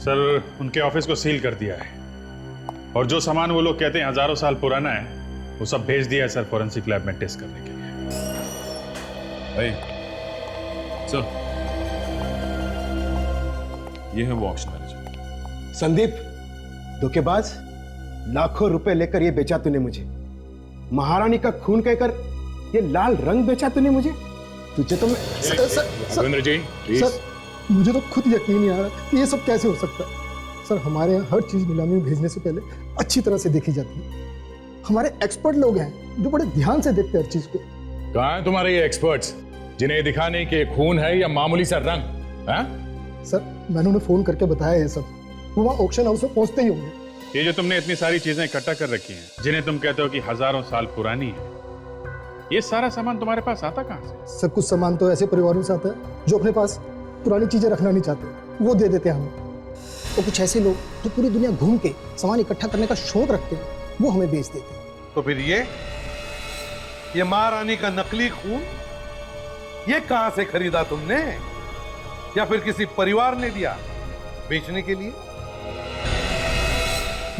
Sir उनके office को seal कर दिया है और जो सामान वो लोग कहते हैं हजारों साल पुराना है वो सब भेज दिया है सर फॉरेंसिक लैब में टेस्ट करने के लिए। सर ये है वो ऑक्शन मैनेजर। संदीप, धोखेबाज, लाखों रुपए लेकर ये बेचा तूने मुझे। महारानी का खून कहकर ये लाल रंग बेचा तूने मुझे। तुझे तो मैं रविंद्र जी सर, मुझे तो खुद यकीन नहीं आ रहा कि ये सब कैसे हो सकता है। सर, हमारे यहाँ हर चीज नीलामी में भेजने से पहले अच्छी तरह से देखी जाती है। हमारे एक्सपर्ट लोग हैं जो बड़े ध्यान से देखते हैं हर चीज को। कहाँ है तुम्हारे ये एक्सपर्ट्स जिन्हें ये दिखाने कि खून है या मामूली सा रंग? हाँ? सर, मैंने उन्हें फोन करके बताया ये सब। वो वहाँ ऑक्शन हाउस में पहुंचते ही होंगे। ये जो तुमने इतनी सारी चीजें इकट्ठा कर रखी हैं जिन्हें तुम कहते हो कि हजारों साल पुरानी है, ये सारा सामान तुम्हारे पास आता कहाँ से? सर, कुछ सामान तो ऐसे परिवारों से आता है जो अपने पास पुरानी चीजें रखना नहीं चाहते, वो दे देते हैं हमें। और कुछ ऐसे लोग जो पूरी दुनिया घूम के सामान इकट्ठा करने का शौक रखते हैं, वो हमें बेच देते हैं। तो फिर ये महारानी का नकली खून ये कहां से खरीदा तुमने, या फिर किसी परिवार ने दिया बेचने के लिए?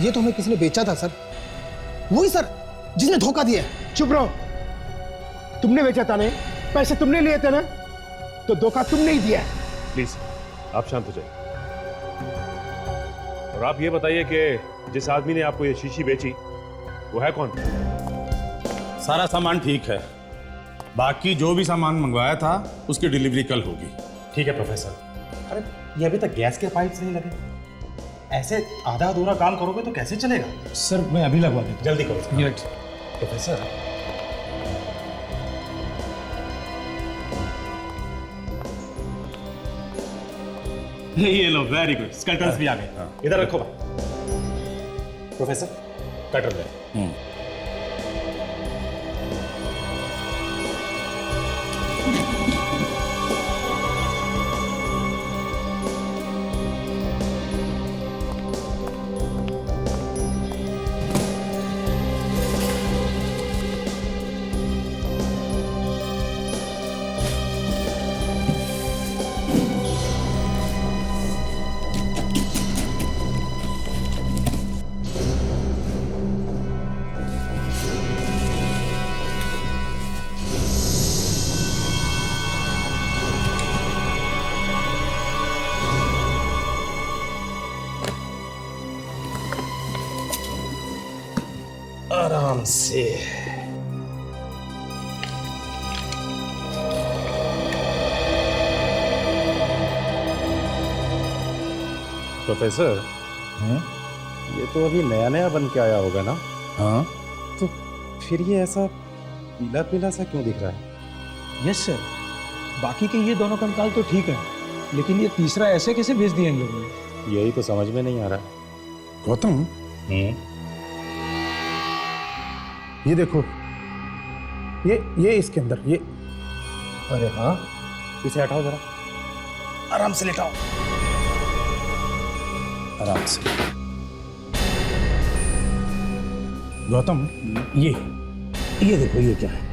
ये तो हमें किसी ने बेचा था सर, वही सर जिसने धोखा दिया। चुप रहो। तुमने बेचा था नहीं, पैसे तुमने लिए थे ना, तो धोखा तुमने ही दिया है। प्लीज आप शांत हो जाइए और आप ये बताइए कि जिस आदमी ने आपको ये शीशी बेची वो है कौन? सारा सामान ठीक है, बाकी जो भी सामान मंगवाया था उसकी डिलीवरी कल होगी। ठीक है प्रोफेसर। अरे ये अभी तक गैस के पाइप्स नहीं लगे, ऐसे आधा अधूरा काम करोगे तो कैसे चलेगा? सर मैं अभी लगवा देता हूं। जल्दी करो प्रोफेसर। ये लो, वेरी गुड, स्केलेटन्स भी आ गए। इधर रखो प्रोफेसर, कटर ले। आराम से। प्रोफेसर, ये तो अभी नया नया बन के आया होगा ना? हाँ तो फिर ये ऐसा पीला पीला सा क्यों दिख रहा है? यस सर, बाकी के ये दोनों कंकाल तो ठीक है, लेकिन ये तीसरा ऐसे कैसे भेज दिया इन लोगों ने? यही तो समझ में नहीं आ रहा। गौतम, ये देखो, ये इसके अंदर ये। अरे हाँ, इसे हटाओ जरा, आराम से लेटाओ, आराम से। गौतम, ये देखो, ये क्या है?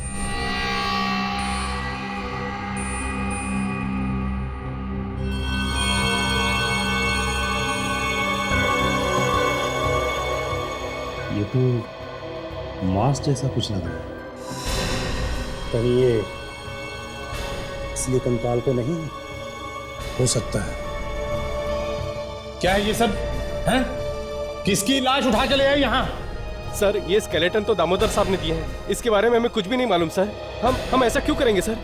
ये तो मांस जैसा कुछ लग रहा है। कहीं ये असली कंकाल तो नहीं है? हो सकता है। क्या है ये सब? हैं? किसकी लाश उठा के ले आए यहाँ? सर, ये स्केलेटन तो दामोदर साहब ने दिए हैं, इसके बारे में हमें कुछ भी नहीं मालूम सर। हम ऐसा क्यों करेंगे सर?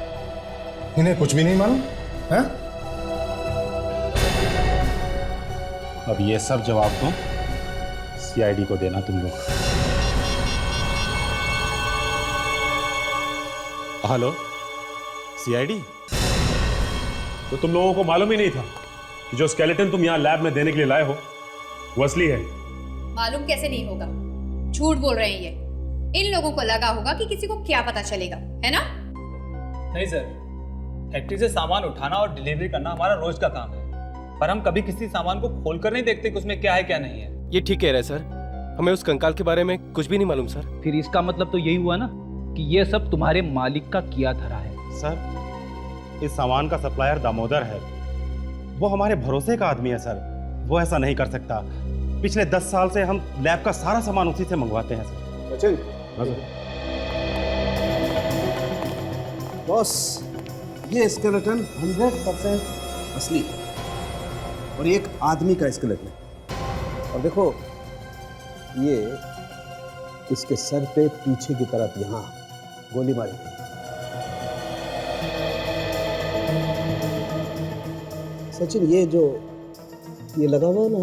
इन्हें कुछ भी नहीं मालूम? हैं? अब ये सब जवाब तो सीआईडी को देना तुम लोग। Hello CID? तो तुम लोगों को मालूम ही नहीं था कि जो स्केलेटन तुम यहाँ लैब में देने के लिए लाए हो वो असली है? मालूम कैसे नहीं होगा, झूठ बोल रहे हैं ये। इन लोगों को लगा होगा कि किसी को क्या पता चलेगा, है ना? नहीं सर, फैक्ट्री से सामान उठाना और डिलीवरी करना हमारा रोज का काम है, पर हम कभी किसी सामान को खोलकर नहीं देखते कि उसमें क्या है क्या नहीं है। ये ठीक कह रहे हैं सर, हमें उस कंकाल के बारे में कुछ भी नहीं मालूम सर। फिर इसका मतलब तो यही हुआ ना कि ये सब तुम्हारे मालिक का किया धरा है। सर, इस सामान का सप्लायर दामोदर है, वो हमारे भरोसे का आदमी है सर। वो ऐसा नहीं कर सकता। पिछले 10 साल से हम लैब का सारा सामान उसी से मंगवाते हैं सर। सचिन, बॉस, ये स्केलेटन 100% असली है और ये एक आदमी का स्केलेटन है। और देखो, ये इसके सर पे पीछे की तरफ यहाँ गोली मारी गई। सचिन, ये लगा हुआ है ना,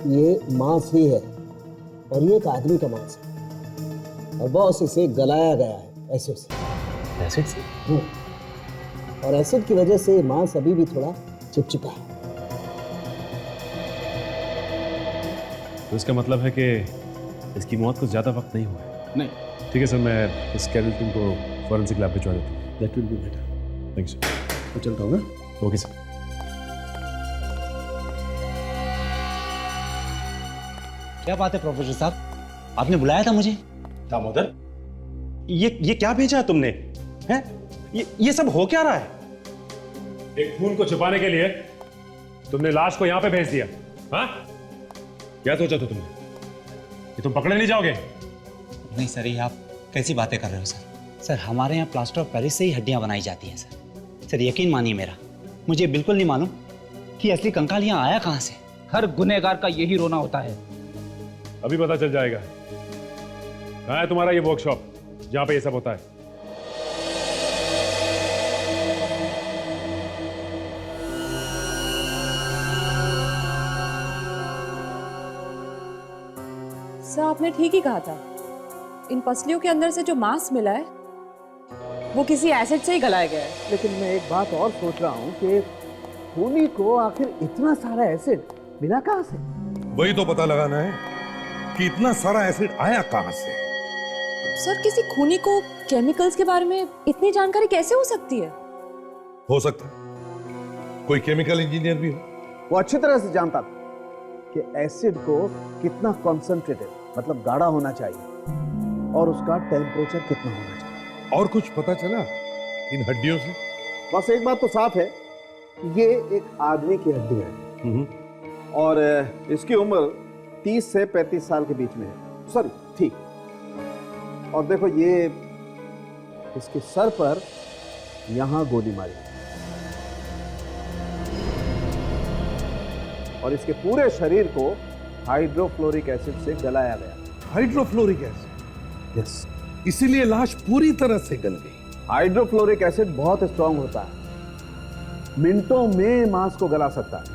ये मांस ही है और ये एक आदमी का मांस है और बॉस इसे गलाया गया है एसिड से। एसिड से? और एसिड की वजह से मांस अभी भी थोड़ा चिपचिपा है। तो इसका मतलब है कि इसकी मौत को ज्यादा वक्त नहीं हुआ है? नहीं। ठीक है सर, मैं इस स्केलेटन को फॉरेंसिक लैब भिजवा देता हूँ। That will be better. Thank you sir. मैं चलता हूँ ना। Okay sir. क्या बात है प्रोफेसर साहब, आपने बुलाया था मुझे? दामोदर, ये क्या भेजा है तुमने? हैं? ये सब हो क्या रहा है? एक खून को छुपाने के लिए तुमने लाश को यहां पे भेज दिया। हाँ? क्या सोचा था तुमने कि तुम पकड़े नहीं जाओगे? नहीं सर, ये आप कैसी बातें कर रहे हो सर? सर, हमारे यहाँ प्लास्टर ऑफ पेरिस से ही हड्डियां बनाई जाती हैं सर। सर, यकीन मानिए मेरा, मुझे बिल्कुल नहीं मालूम कि असली कंकाल यहाँ आया कहाँ से। हर गुनहगार का यही रोना होता है। अभी पता चल जाएगा। कहाँ है तुम्हारा ये वर्कशॉप जहां पे ये सब होता है? सर, आपने ठीक ही कहा था। इन पसलियों के अंदर से जो मांस मिला है वो किसी एसिड से ही गलाया गया है। लेकिन मैं एक बात और सोच रहा हूँ कि खूनी को आखिर इतना सारा एसिड मिला कहाँ से? वही तो पता लगाना है कि इतना सारा एसिड आया कहाँ से। सर, किसी खूनी को केमिकल्स के बारे में इतनी जानकारी कैसे हो सकती है? हो सकता है कोई केमिकल इंजीनियर भी हो। वो अच्छी तरह से जानता था कि एसिड को कितना कॉन्सेंट्रेटेड, मतलब गाढ़ा होना चाहिए और उसका टेम्परेचर कितना होना चाहिए। और कुछ पता चला इन हड्डियों से? बस एक बात तो साफ है कि ये एक आदमी की हड्डी है और इसकी उम्र 30 से 35 साल के बीच में है। सॉरी, ठीक। और देखो, ये इसके सर पर यहां गोली मारी और इसके पूरे शरीर को हाइड्रोफ्लोरिक एसिड से गलाया गया। Hydrofluoric acid? यस। इसीलिए लाश पूरी तरह से गल गई। हाइड्रोफ्लोरिक एसिड बहुत स्ट्रांग होता है, मिनटों में मांस को गला सकता है।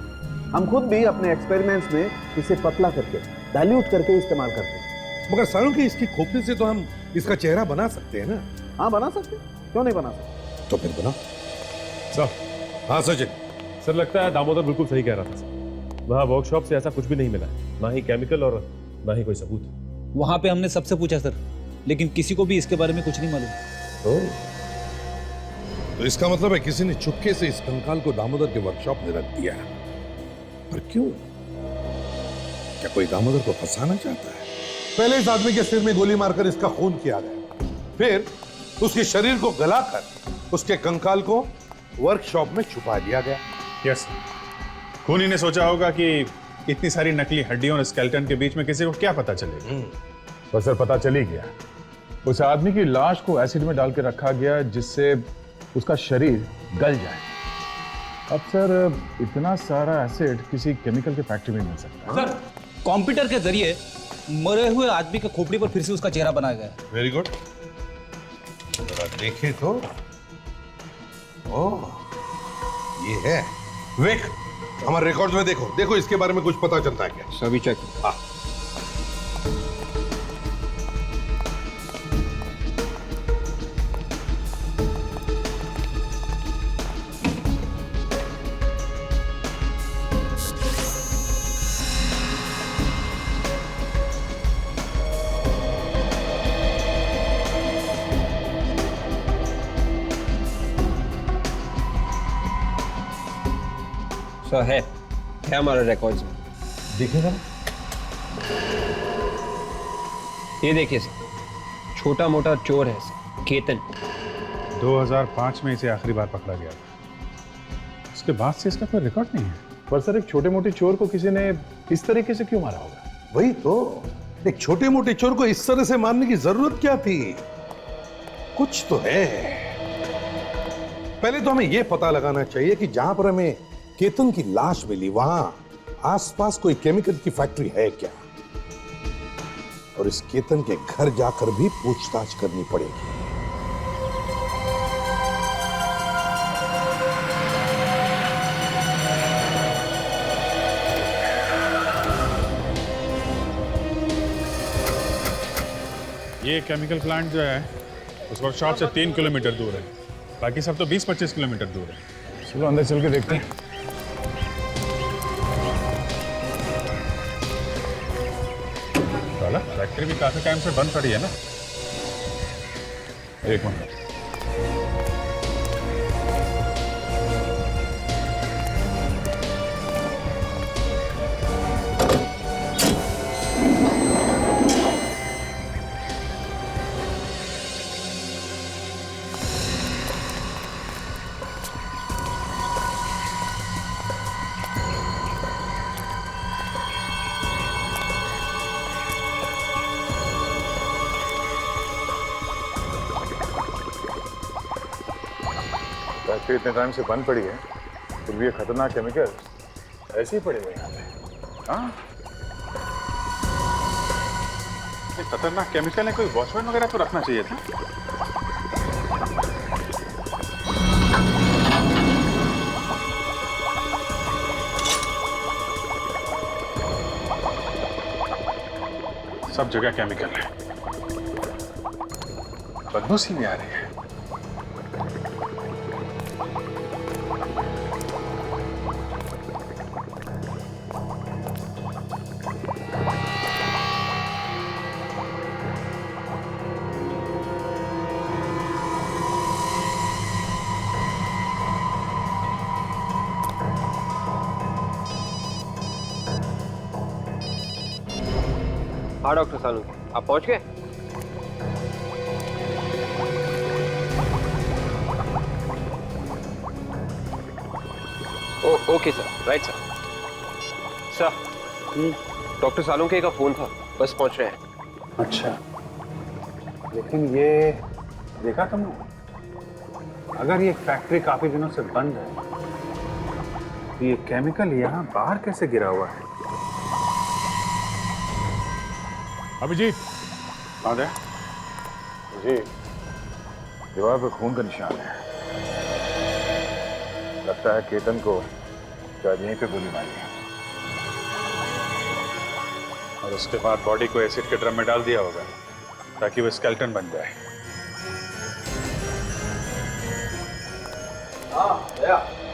हम खुद भी अपने एक्सपेरिमेंट्स में इसे पतला करके, डाइल्यूट करके इस्तेमाल करते हैं। मगर सालों की इसकी खोपड़ी से तो हम इसका चेहरा बना सकते हैं ना? हाँ, बना सकते हैं, क्यों नहीं बना सकते? तो फिर बना। सर। हाँ सचिन। सर, लगता है दामोदर बिल्कुल सही कह रहा था सर। वहाँ वर्कशॉप से ऐसा कुछ भी नहीं मिला है, ना ही केमिकल और ना ही कोई सबूत। वहां पे हमने सबसे पूछा सर, लेकिन किसी को भी इसके बारे में कुछ नहीं मालूम। तो इसका मतलब है किसी ने चुपके से इस कंकाल को दामोदर के वर्कशॉप में रख दिया। पर क्यों? क्या कोई दामोदर को फंसाना चाहता है? पहले इस आदमी के सिर में गोली मारकर इसका खून किया गया, फिर उसके शरीर को गलाकर उसके कंकाल को वर्कशॉप में छुपा दिया गया। यस। खूनी ने सोचा होगा कि इतनी सारी नकली हड्डियों और स्केलेटन के बीच में किसी को क्या पता चलेगा। बस सर, पता चल ही गया। उस आदमी की लाश को एसिड में डाल के रखा गया जिससे उसका शरीर गल जाए। अब सर, इतना सारा एसिड किसी केमिकल के फैक्ट्री में मिल सकता है। सर, कंप्यूटर के जरिए मरे हुए आदमी के खोपड़ी पर फिर से उसका चेहरा बनाया गया है। Very good. जरा देखें तो। ओह, ये है। विक, हमारे रिकॉर्ड्स में देखो, देखो इसके बारे में कुछ पता चलता है क्या? सभी चेक। हाँ। सर, है हमारे रिकॉर्ड्स में। देखिएगा। ये देखिए सर, छोटा मोटा चोर है सर, केतन। 2005 में इसे आखिरी बार पकड़ा गया था। उसके बाद से इसका कोई रिकॉर्ड नहीं है। पर सर एक छोटे मोटे चोर को किसी ने इस तरीके से क्यों मारा होगा? वही तो, एक छोटे मोटे चोर को इस तरह से मारने की जरूरत क्या थी? कुछ तो है। पहले तो हमें यह पता लगाना चाहिए कि जहां पर हमें केतन की लाश मिली वहां आसपास कोई केमिकल की फैक्ट्री है क्या, और इस केतन के घर जाकर भी पूछताछ करनी पड़ेगी। ये केमिकल प्लांट जो है उस वर्कशॉप से 3 किलोमीटर दूर है, बाकी सब तो 20-25 किलोमीटर दूर है। चलो अंदर चल के देखते हैं। साला फैक्ट्री भी काफी टाइम से बंद पड़ी है ना। एक मिनट, फैक्ट्री इतने टाइम से बंद पड़ी है, फिर भी ये खतरनाक केमिकल ऐसे ही पड़े हुए यहाँ पे। हाँ, ये खतरनाक केमिकल है, कोई वॉचमैन वगैरह तो रखना चाहिए था। सब जगह केमिकल है, बदबू सी भी आ रही है। हाँ डॉक्टर सानू, आप पहुंच गए? Okay sir, right sir. Sir, doctor Salunke का फोन था, बस पहुंच रहे हैं। अच्छा, लेकिन ये देखा तुमने, अगर ये फैक्ट्री काफी दिनों से बंद है तो ये केमिकल यहाँ बाहर कैसे गिरा हुआ है? अभिजीत, कौन है? जी, दीवार पर खून का निशान है। लगता है केतन को शायद यहीं पे गोली मारी है, और उसके बाद बॉडी को एसिड के ड्रम में डाल दिया होगा ताकि वो स्केलेटन बन जाए।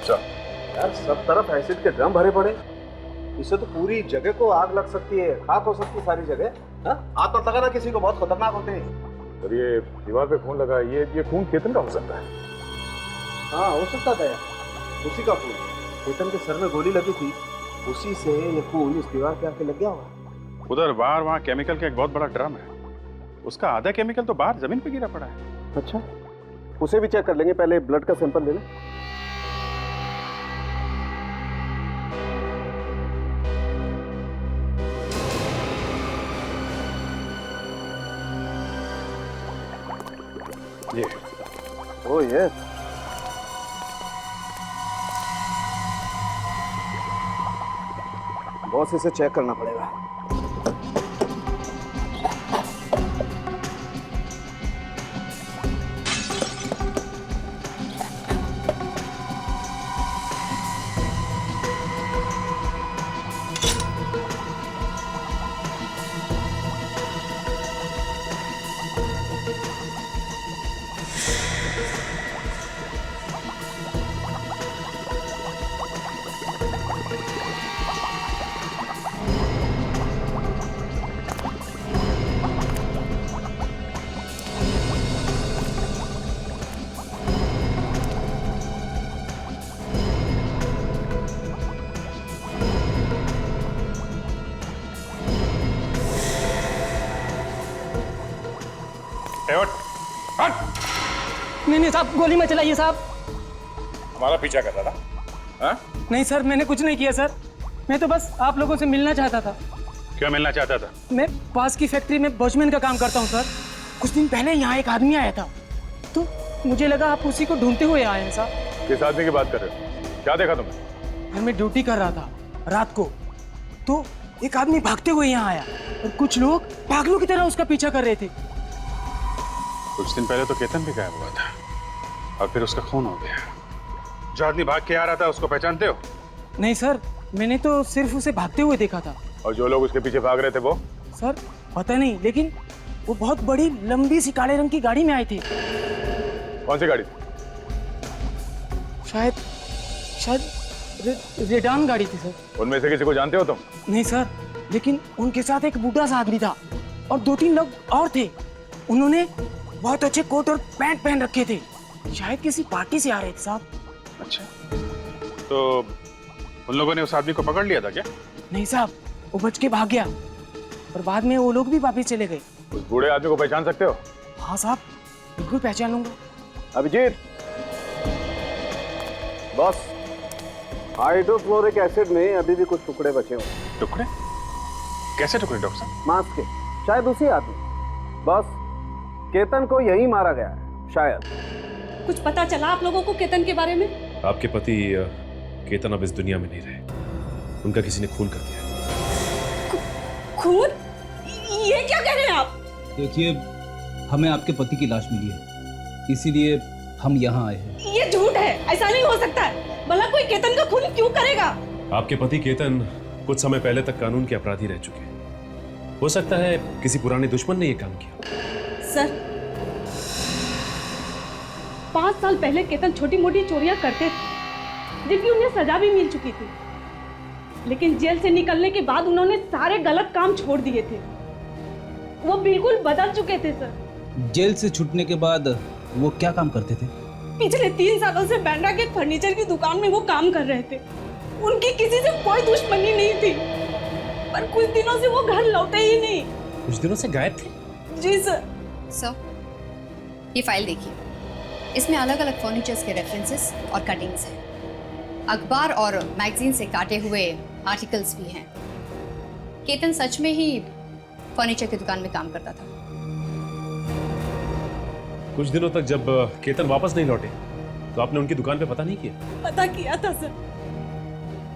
चल यार, सब तरफ एसिड के ड्रम भरे पड़े, इससे तो पूरी जगह को आग लग सकती है, खाक हो सकती है सारी जगह। हाँ? हाथ मत लगाना किसी को, बहुत खतरनाक होते हैं। और ये दीवार पे खून लगा, ये खून केतन का हो सकता है। हाँ, हो सकता था यार, उसी का खून। केतन के सर में गोली लगी थी, उसी से ये खून इस दीवार पे आके लग गया होगा। उधर बाहर वहाँ केमिकल का एक बहुत बड़ा ड्रम है, उसका आधा केमिकल तो बाहर जमीन पे गिरा पड़ा है। अच्छा, उसे भी चेक कर लेंगे, पहले ब्लड का सैंपल ले लें। ये ओ ये बॉस, इसे चेक करना पड़ेगा। नहीं साहब, गोली मत चलाइए साहब। हमारा पीछा कर रहा था, हाँ? नहीं सर, मैंने कुछ नहीं किया सर। मैं तो बस आप लोगों से मिलना चाहता था। क्या मिलना चाहता था? मैं पास की फैक्ट्री में वॉचमैन का काम करता हूँ सर। कुछ दिन पहले यहाँ एक आदमी आया था, तो मुझे लगा आप उसी को ढूंढते हुए आए हैं सर। किस आदमी की बात कर रहे हो? क्या देखा तुमने? मैं ड्यूटी कर रहा था रात को, तो एक आदमी भागते हुए यहाँ आया और कुछ लोग पागलों की तरह उसका पीछा कर रहे थे। कुछ दिन पहले तो केतन भी गायब हुआ था और फिर उसका खून हो गया। जो आदमी भाग के आ रहा था उसको पहचानते हो? नहीं सर, मैंने तो सिर्फ उसे भागते हुए देखा था। और जो लोग उसके पीछे भाग रहे थे वो? सर पता नहीं, लेकिन वो बहुत बड़ी लंबी सी काले रंग की गाड़ी में आए थे। कौन सी गाड़ी? शायद रेडान गाड़ी थी सर। उनमें से किसी को जानते हो तुम? नहीं सर, लेकिन उनके साथ एक बूढ़ा सा आदमी था और 2-3 लोग और थे। उन्होंने बहुत अच्छे कोट और पैंट पहन रखे थे, शायद किसी पार्टी से आ रहे थे साहब। अच्छा, तो उन लोगों ने उस आदमी को पकड़ लिया था क्या? नहीं साहब, वो बच के भाग गया और बाद में वो लोग भी वापिस चले गए। उस बूढ़े आदमी को पहचान सकते हो? हाँ साहब, बिल्कुल पहचान लूंगा। अभिजीत, बॉस, हाइड्रोक्लोरिक एसिड में अभी भी कुछ टुकड़े बचे हुए। टुकड़े? कैसे टुकड़े डॉक्टर साहब? मास्क के, शायद उसी आदमी। बॉस, केतन को यहीं मारा गया है शायद। कुछ पता चला आप लोगों को केतन के बारे में? आपके पति केतन अब इस दुनिया में नहीं रहे। उनका किसी ने खून कर दिया। खून? ये क्या कह रहे हैं आप? देखिए, हमें आपके पति की लाश मिली है, इसीलिए हम यहाँ आए हैं। ये झूठ है, ऐसा नहीं हो सकता है। भला कोई केतन का खून क्यों करेगा? आपके पति केतन कुछ समय पहले तक कानून के अपराधी रह चुके हैं। हो सकता है किसी पुराने दुश्मन ने यह काम किया। सर, 5 साल पहले केतन छोटी मोटी चोरियां करते थे, जिनकी उन्हें सजा भी मिल चुकी थी। लेकिन जेल से निकलने के बाद उन्होंने सारे गलत काम छोड़ दिए थे। वो बिल्कुल बदल चुके थे सर। जेल से छूटने के बाद वो क्या काम करते थे? पिछले 3 सालों से बैंड्रा के फर्नीचर की दुकान में वो काम कर रहे थे। उनकी किसी से कोई दुश्मनी नहीं थी, पर कुछ दिनों से वो घर लौटे ही नहीं। कुछ दिनों से गायब थे? जी सर। सर, ये फाइल देखिए, इसमें अलग अलग फर्नीचर्स के रेफरेंसेस और कटिंग्स हैं। अखबार और मैगजीन से काटे हुए आर्टिकल्स भी हैं। केतन सच में ही फर्नीचर की दुकान में काम करता था। कुछ दिनों तक जब केतन वापस नहीं लौटे तो आपने उनकी दुकान पे पता नहीं किया? पता किया था सर,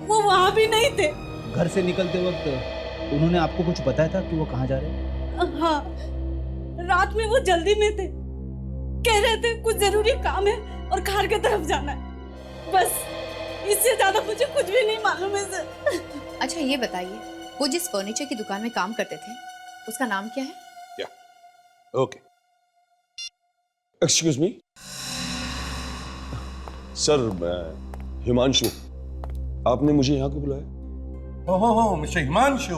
वो वहां भी नहीं थे। घर से निकलते वक्त उन्होंने आपको कुछ बताया था कि वो कहाँ जा रहे हैं? हाँ, रात में वो जल्दी में थे। कह रहे थे कुछ जरूरी काम है और कार की तरफ जाना है। बस इससे ज्यादा मुझे कुछ भी नहीं मालूम है सर। अच्छा, ये बताइए, वो जिस फर्नीचर की दुकान में काम करते थे उसका नाम क्या है? ओके, एक्सक्यूज मी सर, मैं हिमांशु। आपने मुझे यहाँ क्यों बुलाया? ओहो, मिस्टर हिमांशु,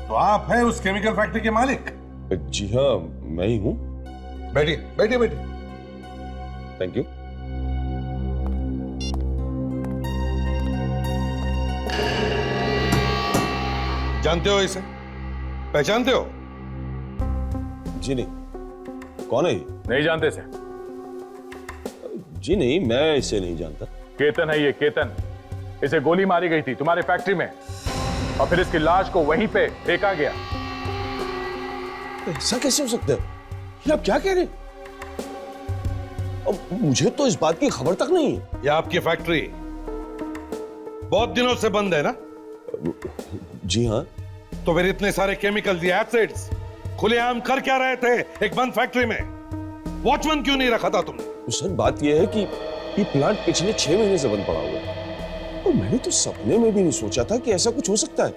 तो आप हैं उस केमिकल फैक्ट्री के मालिक? जी हाँ, मैं ही हूँ। बैठिए बैठिए बैठिए। Thank you. जानते हो इसे? पहचानते हो? जी नहीं। कौन है ये? नहीं जानते से? जी नहीं, मैं इसे नहीं जानता। केतन है ये, केतन। इसे गोली मारी गई थी तुम्हारे फैक्ट्री में और फिर इसकी लाश को वहीं पे फेंका गया। ऐसा कैसे हो सकता है? ये आप क्या कह रहे हैं? अब मुझे तो इस बात की खबर तक नहीं है। ये आपकी फैक्ट्री बहुत दिनों से बंद है ना? जी हाँ। तो फिर इतने सारे केमिकल एसिड्स खुलेआम कर क्या रहे थे एक बंद फैक्ट्री में? वॉचमैन क्यों नहीं रखा था तुमने? तो सर, बात यह है कि ये प्लांट पिछले 6 महीने से बंद पड़ा हुआ है और मैंने तो सपने में भी नहीं सोचा था कि ऐसा कुछ हो सकता है।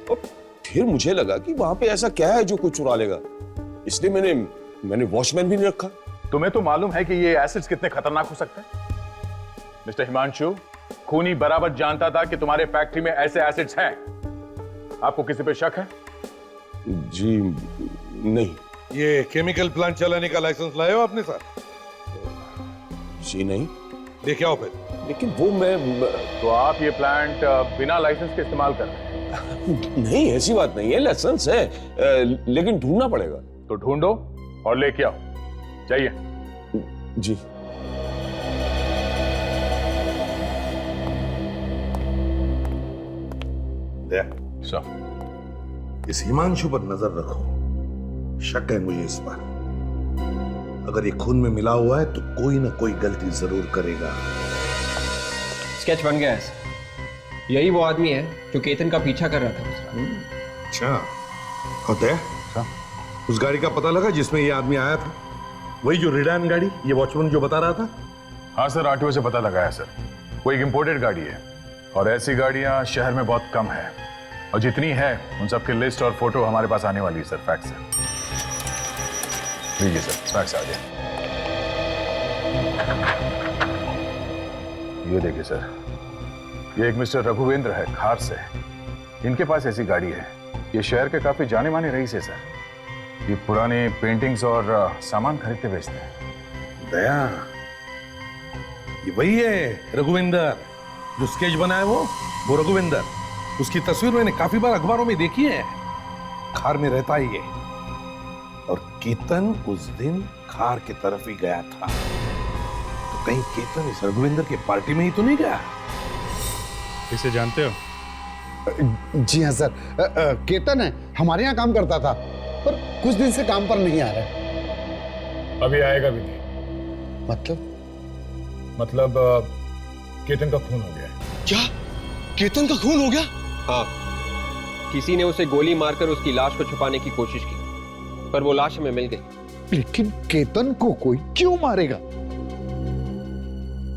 और फिर मुझे लगा कि वहां पे ऐसा क्या है जो कोई चुरा लेगा, इसलिए मैंने वॉचमैन भी नहीं रखा। तुम्हें तो मालूम है कि ये एसिड्स कितने खतरनाक हो सकते हैं। मिस्टर हिमांशु, खूनी बराबर जानता था कि तुम्हारे फैक्ट्री में ऐसे एसिड्स हैं। आपको किसी पे शक है? जी नहीं। ये केमिकल प्लांट चलाने का लाइसेंस लाए हो अपने साथ? जी नहीं। लेके आओ फिर। लेकिन वो मैं तो आप ये प्लांट बिना लाइसेंस के इस्तेमाल कर रहे हैं? नहीं, ऐसी बात नहीं है, लाइसेंस है, लेकिन ढूंढना पड़ेगा। तो ढूंढो और लेके आओ। जाइए। जी। दया, सर इस हिमांशु पर नजर रखो। शक है मुझे इस पर। अगर ये खून में मिला हुआ है तो कोई ना कोई गलती जरूर करेगा। स्केच बन गया है। यही वो आदमी है जो केतन का पीछा कर रहा था। अच्छा, और दया, उस गाड़ी का पता लगा जिसमें ये आदमी आया था? वही जो रिडान गाड़ी, ये वॉचमैन जो बता रहा था? हाँ सर, आरटीओ से पता लगा है सर। वो एक इंपोर्टेड गाड़ी है और ऐसी गाड़ियां शहर में बहुत कम है, और जितनी है उन सब की लिस्ट और फोटो हमारे पास आने वाली है सर, फैक्स है। लीजिए सर, फैक्स आ गया। ये देखिए सर, ये एक मिस्टर रघुवेंद्र है, खार से। इनके पास ऐसी गाड़ी है। ये शहर के काफी जाने माने रईस है सर। ये पुराने पेंटिंग्स और सामान खरीदते बेचते हैं। दया, ये वही है रघुवेंद्र जो स्केच बनाया, वो रघुवेंद्र। उसकी तस्वीर मैंने काफी बार अखबारों में देखी है। खार में रहता ही है। और केतन उस दिन खार की तरफ ही गया था। तो कहीं केतन इस रघुवेंद्र के पार्टी में ही तो नहीं गया? इसे जानते हो? जी हाँ सर, केतन है, हमारे यहाँ काम करता था, पर कुछ दिन से काम पर नहीं आ रहा है। अभी आएगा भी नहीं। मतलब केतन का खून हो गया है। क्या? केतन का खून हो गया? हाँ, किसी ने उसे गोली मारकर उसकी लाश को छुपाने की कोशिश की, पर वो लाश हमें मिल गई। लेकिन केतन को कोई क्यों मारेगा?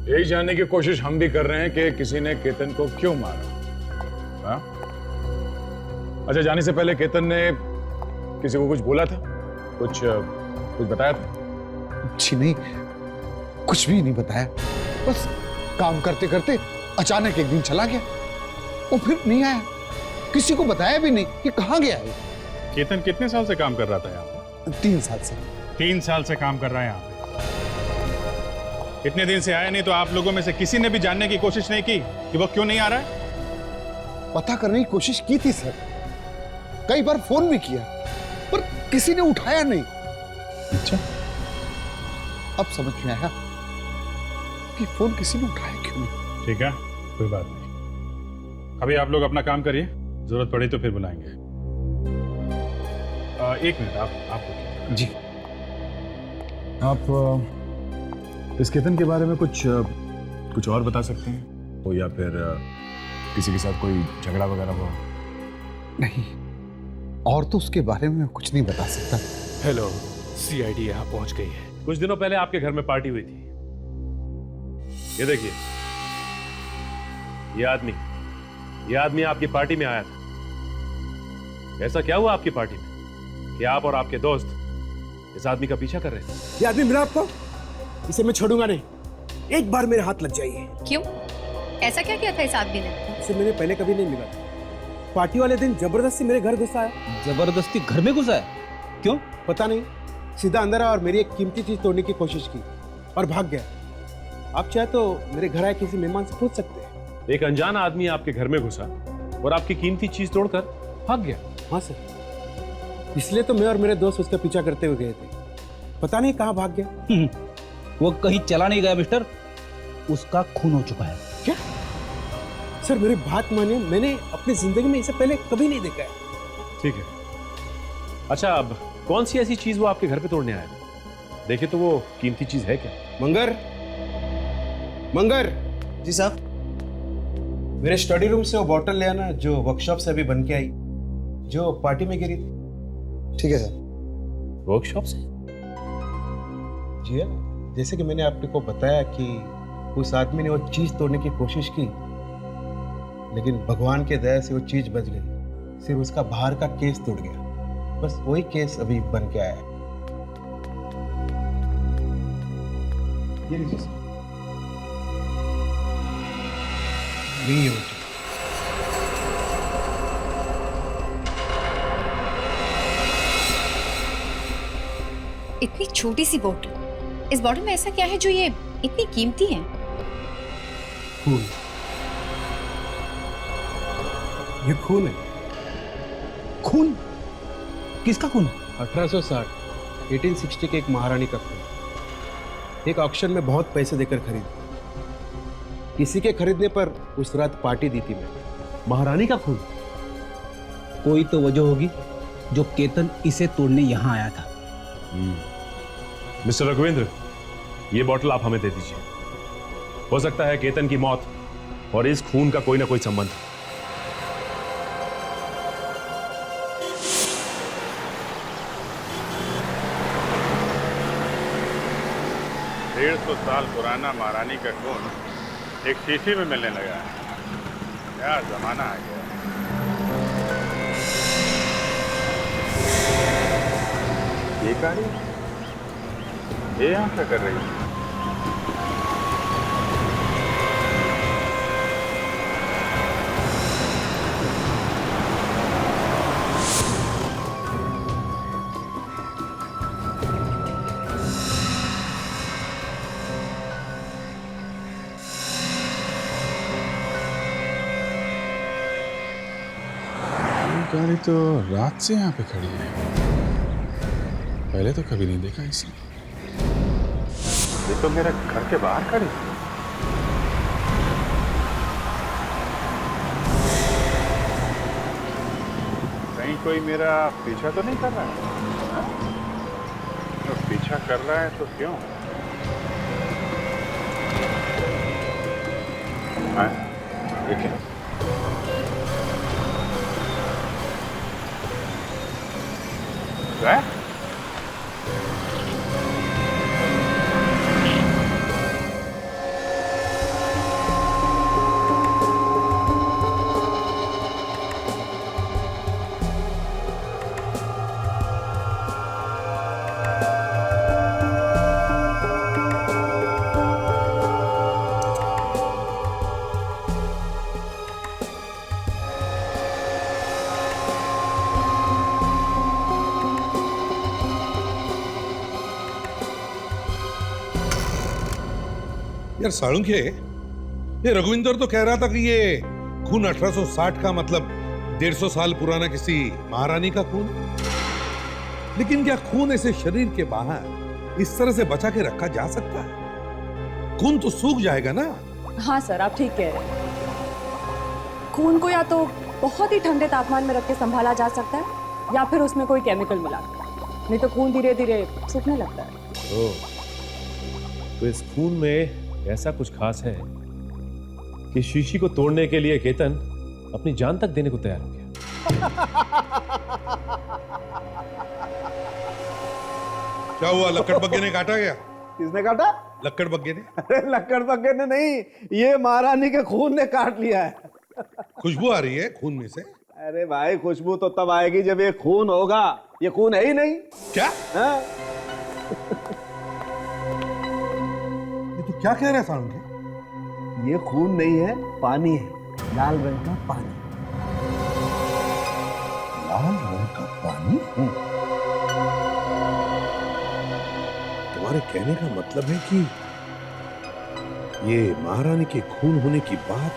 यही जानने की कोशिश हम भी कर रहे हैं कि किसी ने केतन को क्यों मारा। हाँ? अच्छा, जाने से पहले केतन ने किसी को कुछ बोला था? कुछ बताया था? जी नहीं, कुछ भी नहीं बताया। बस काम करते करते अचानक एक दिन चला गया और फिर नहीं आया। किसी को बताया भी नहीं कि कहाँ गया है। केतन कितने साल से काम कर रहा था यहाँ पे? 3 साल से। 3 साल से काम कर रहा है यहाँ पे। इतने दिन से आया नहीं, तो आप लोगों में से किसी ने भी जानने की कोशिश नहीं की कि वो क्यों नहीं आ रहा है? पता करने की कोशिश की थी सर, कई बार फोन भी किया, पर किसी ने उठाया नहीं। अच्छा, अब समझ में आया कि फोन किसी ने उठाया क्यों नहीं। ठीक है, कोई बात नहीं। अभी आप लोग अपना काम करिए, जरूरत पड़ी तो फिर बुलाएंगे। एक मिनट, आप जी। आप इस केतन के बारे में कुछ और बता सकते हैं? तो या फिर किसी के साथ कोई झगड़ा वगैरह हुआ? नहीं, और तो उसके बारे में कुछ नहीं बता सकता। हेलो, सीआईडी यहाँ पहुंच गई है। कुछ दिनों पहले आपके घर में पार्टी हुई थी। ये देखिए, ये आदमी आपकी पार्टी में आया था। ऐसा क्या हुआ आपकी पार्टी में कि आप और आपके दोस्त इस आदमी का पीछा कर रहे थे? ये आदमी मिला आपको? इसे मैं छोड़ूंगा नहीं। एक बार मेरे हाथ लग जाइए। क्यों? ऐसा क्या किया था इस आदमी ने? इसे मैंने पहले कभी नहीं मिला था। पार्टी वाले दिन जबरदस्ती मेरे घर घुसा है। जबरदस्ती घर में घुसा है? क्यों? पता नहीं, सीधा अंदर आया और मेरी एक कीमती चीज तोड़ने की कोशिश की और भाग गया। आप चाहे तो मेरे घर आए किसी मेहमान से पूछ सकते हैं। एक अनजान आदमी आपके घर में घुसा और आपकी कीमती चीज तोड़कर भाग गया। हाँ सर, इसलिए तो मैं और मेरे दोस्त उसका पीछा करते हुए गए थे। पता नहीं कहाँ भाग गया। वो कहीं चला नहीं गया मिस्टर, उसका खून हो चुका है। क्या? सर मेरी बात मानिए, मैंने अपनी जिंदगी में इसे पहले कभी नहीं देखा है। ठीक है। अच्छा, अब कौन सी ऐसी चीज वो आपके घर पे तोड़ने आया था? देखे तो वो कीमती चीज है क्या? मंगर जी साहब, मेरे स्टडी रूम से वो बॉटल ले आना जो वर्कशॉप से अभी बन के आई, जो पार्टी में गिरी थी। ठीक है सर। वर्कशॉप से? जी हाँ, जैसे कि मैंने आपको बताया कि उस आदमी ने वो चीज तोड़ने की कोशिश की, लेकिन भगवान के दया से वो चीज बच गई। सिर्फ उसका बाहर का केस टूट गया। बस वही केस अभी बन के आया है। ये लीजिए सर, यही है वो चीज। इतनी छोटी सी बोतल, इस बॉटल में ऐसा क्या है जो ये इतनी कीमती है? खून। ये खून है। खून? किसका खून? 1860 1860 के एक महारानी का खून। एक ऑक्शन में बहुत पैसे देकर खरीदी। किसी के खरीदने पर उस रात पार्टी दी थी मैं। महारानी का खून? कोई तो वजह होगी जो केतन इसे तोड़ने यहाँ आया था। मिस्टर रघुवेंद्र, ये बॉटल आप हमें दे दीजिए। हो सकता है केतन की मौत और इस खून का कोई ना कोई संबंध है। 150 साल पुराना महारानी का खून एक शीशी में मिलने लगा है। क्या जमाना आ गया। ये कारी ये यहाँ क्या कर रही है? गाड़ी तो रात से यहाँ पे खड़ी है, पहले तो कभी नहीं देखा इसे। ये तो मेरे घर के बाहर खड़ी है। कहीं कोई मेरा पीछा तो नहीं कर रहा है? हाँ? तो पीछा कर रहा है तो क्यों? हाँ, देखिए क्या? यार साळुंखे, ये रघुविंदर तो कह रहा था कि ये खून 1860 का मतलब 150 साल पुराना किसी महारानी का खून, लेकिन क्या खून ऐसे शरीर के बाहर इस तरह से बचा के रखा जा सकता है? खून तो सूख जाएगा ना। हाँ सर, आप ठीक कह रहे हैं। खून को या तो बहुत ही ठंडे तापमान में रख के संभाला जा सकता है या फिर उसमें कोई केमिकल मिला, नहीं तो खून धीरे धीरे सूखने लगता है। तो इस खून में ऐसा कुछ खास है कि शीशी को तोड़ने के लिए केतन अपनी जान तक देने को तैयार हो गया। क्या हुआ, लक्कड़ बग्गे ने काटा गया? किसने काटा? लक्कड़ बग्गे ने। अरे लक्कड़ बग्गे ने नहीं, ये महारानी के खून ने काट लिया है। खुशबू आ रही है खून में से। अरे भाई, खुशबू तो तब आएगी जब ये खून होगा। ये खून है ही नहीं। क्या? हाँ? तो क्या कह रहे हैं साळुंखे? ये खून नहीं है, पानी है, लाल रंग का पानी। लाल रंग का पानी? तुम्हारे कहने का मतलब है कि ये महारानी के खून होने की बात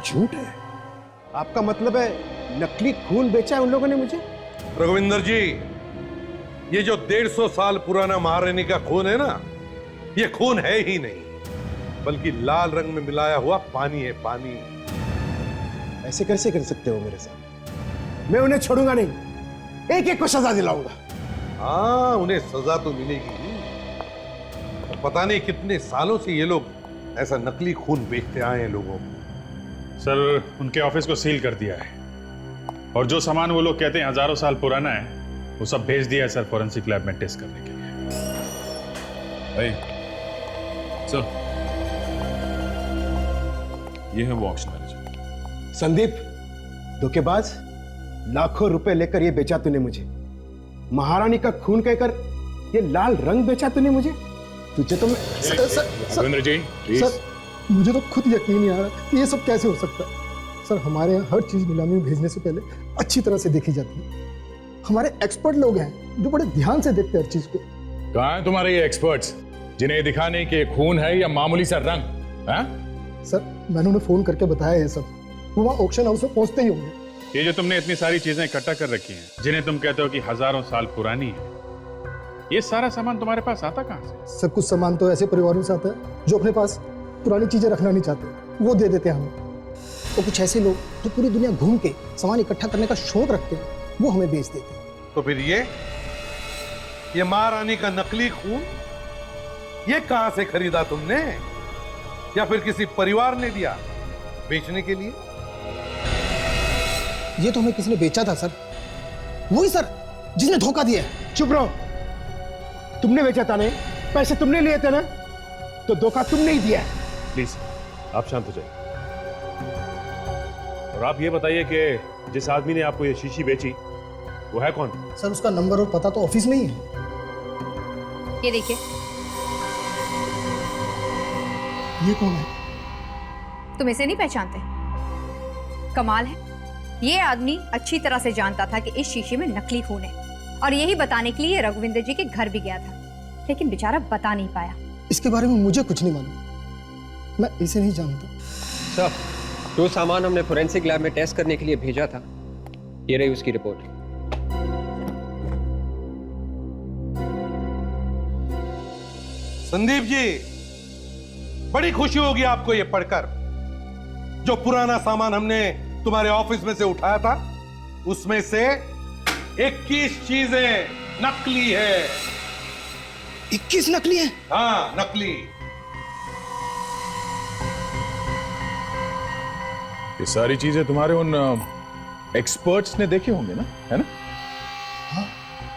झूठ है? आपका मतलब है नकली खून बेचा है उन लोगों ने मुझे? रघुविंदर जी, ये जो 150 साल पुराना महारानी का खून है ना, ये खून है ही नहीं, बल्कि लाल रंग में मिलाया हुआ पानी है, पानी। ऐसे कैसे कर सकते हो मेरे साथ? मैं उन्हें छोड़ूंगा नहीं, एक एक को सजा दिलाऊंगा। हाँ, उन्हें सजा तो मिलेगी ही। पता नहीं कितने सालों से ये लोग ऐसा नकली खून बेचते आए हैं लोगों को। सर, उनके ऑफिस को सील कर दिया है और जो सामान वो लोग कहते हैं हजारों साल पुराना है, वो सब भेज दिया है सर फॉरेंसिक लैब में टेस्ट करने के लिए। सर, ये है वो ऑक्शन मैनेजर। संदीप, धोखेबाज, लाखों रुपए लेकर ये बेचा तूने मुझे। महारानी का खून कहकर ये लाल रंग बेचा तूने मुझे। तुझे तो मैं रघुवेंद्र जी, सर, मुझे तो खुद यकीन नहीं आ रहा कि ये सब कैसे हो सकता है। सर, हमारे यहाँ हर चीज नीलामी में भेजने से पहले अच्छी तरह से देखी जाती है। हमारे एक्सपर्ट लोग हैं जो बड़े ध्यान से देखते हैं हर चीज को। कहाँ हैं तुम्हारे ये एक्सपर्ट्स जिन्हें दिखाने के खून है या मामूली सा रंग? हाँ? सर, मैंने उन्हें फोन करके बताया ये सब, वो वहाँ ऑक्शन हाउस में पहुंचते ही होंगे। ये जो तुमने इतनी सारी चीजें इकट्ठा कर रखी हैं, जिन्हें तुम कहते हो कि हजारों साल पुरानी है, ये सारा सामान तुम्हारे पास आता कहाँ से? सर, कुछ सामान तो ऐसे परिवारों से आता है जो अपने पास पुरानी चीजें रखना नहीं चाहते, वो दे देते हैं हमें। वो कुछ ऐसे लोग जो पूरी दुनिया घूम के सामान इकट्ठा करने का शौक रखते हैं, वो हमें बेच देते हैं। तो फिर ये महारानी का नकली खून, ये कहां से खरीदा तुमने, या फिर किसी परिवार ने दिया बेचने के लिए? ये तो हमें किसी ने बेचा था सर, वही सर जिसने धोखा दिया। चुप रहो, तुमने बेचा था नहीं, पैसे तुमने लिए थे ना, तो धोखा तुमने ही दिया। प्लीज आप शांत हो जाइए। और आप ये बताइए कि जिस आदमी ने आपको ये शीशी बेची वो है कौन? सर उसका नंबर और पता तो ऑफिस में ही है। ये देखिए। ये कौन है? तुम इसे नहीं पहचानते? कमाल है, ये आदमी अच्छी तरह से जानता था कि इस शीशे में नकली खून है, और यही बताने के लिए रघुविंदर जी के घर भी गया था, लेकिन बेचारा बता नहीं पाया। इसके बारे में मुझे कुछ नहीं मालूम, मैं इसे नहीं जानता। सर, जो सामान हमने फोरेंसिक लैब में टेस्ट करने के लिए भेजा था, ये रही उसकी रिपोर्ट। संदीप जी, बड़ी खुशी होगी आपको ये पढ़कर, जो पुराना सामान हमने तुम्हारे ऑफिस में से उठाया था, उसमें से 21 चीजें नकली है। 21 नकली है? हाँ, नकली। ये सारी चीजें तुम्हारे उन एक्सपर्ट्स ने देखे होंगे ना, है ना? हाँ,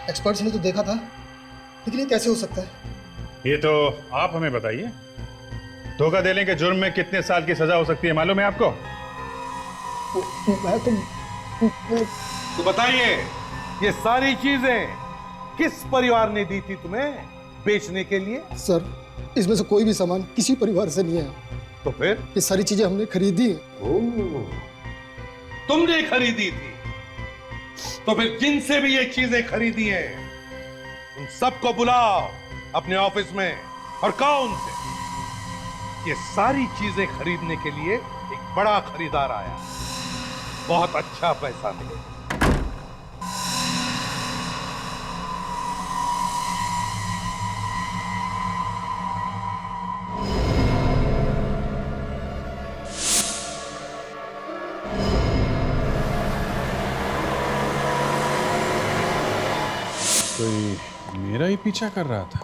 एक्सपर्ट्स ने तो देखा था, लेकिन ये कैसे हो सकता है? ये तो आप हमें बताइए, धोखा देने के जुर्म में कितने साल की सजा हो सकती है, मालूम है आपको? मैं तो बताइए, ये सारी चीजें किस परिवार ने दी थी तुम्हें बेचने के लिए? सर, इसमें से कोई भी सामान किसी परिवार से नहीं है। तो फिर? ये सारी चीजें हमने खरीदी है। तुमने खरीदी थी? तो फिर जिनसे भी ये चीजें खरीदी हैं, उन सबको बुलाओ अपने ऑफिस में और कहो उनसे, ये सारी चीजें खरीदने के लिए एक बड़ा खरीदार आया, बहुत अच्छा पैसा मिलेगा। कोई मेरा ही पीछा कर रहा था।